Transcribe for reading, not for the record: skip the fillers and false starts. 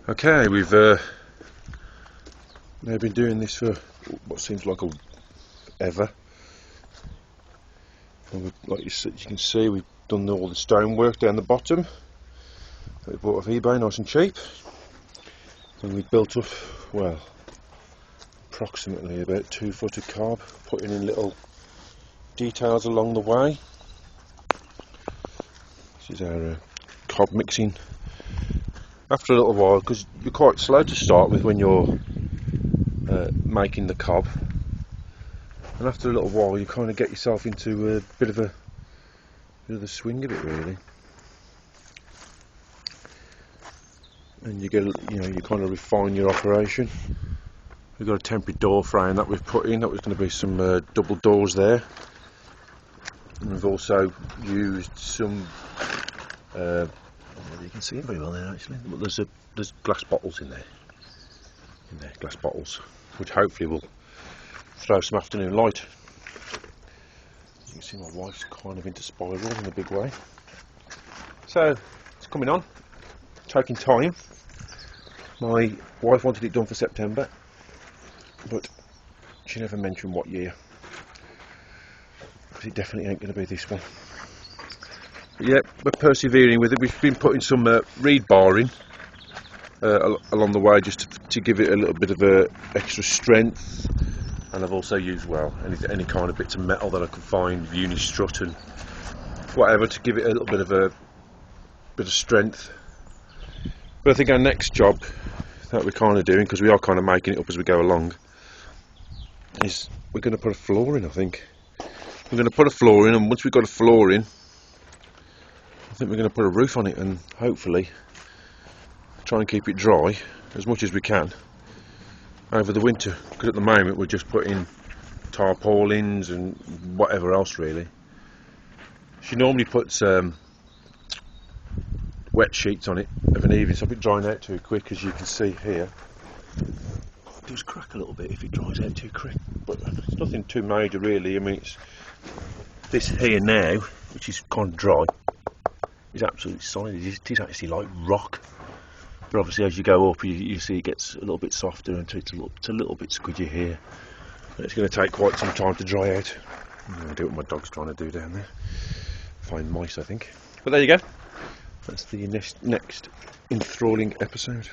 Okay, we've now been doing this for what seems like ever. And like you can see, we've done all the stonework down the bottom that we bought off eBay, nice and cheap. And we built up, well, approximately about 2 foot of cob, putting in little details along the way. This is our cob mixing. After a little while, because you're quite slow to start with when you're making the cob, and after a little while you kind of get yourself into a bit of the swing of it, really, and you kind of refine your operation. We've got a temporary door frame that we've put in. That was going to be some double doors there, and we've also used some you can see it very well there actually, but there's glass bottles in there, glass bottles, which hopefully will throw some afternoon light. You can see my wife's kind of into spirals in a big way, so it's coming on, taking time. My wife wanted it done for September, but she never mentioned what year, but it definitely ain't going to be this one. But yeah, we're persevering with it. We've been putting some reed bar in along the way, just to give it a little bit of extra strength, and I've also used, well, any kind of bits of metal that I can find, uni-strut and whatever, to give it a little bit of strength. But I think our next job that we're kind of doing, because we are kind of making it up as we go along, is we're going to put a floor in. I think we're going to put a floor in, and once we've got a floor in, I think we're going to put a roof on it, and hopefully try and keep it dry as much as we can over the winter, because at the moment we're just putting tarpaulins and whatever else really. She normally puts wet sheets on it of an evening, so if it drying out too quick, as you can see here, it does crack a little bit if it dries out too quick, but it's nothing too major really. I mean, it's this here now, which is kind of dry, is absolutely solid. It is actually like rock, but obviously as you go up you see it gets a little bit softer, and it's a little bit squidgy here, and it's going to take quite some time to dry out. I'm going to do what my dog's trying to do down there, find mice I think. But there you go, that's the next enthralling episode.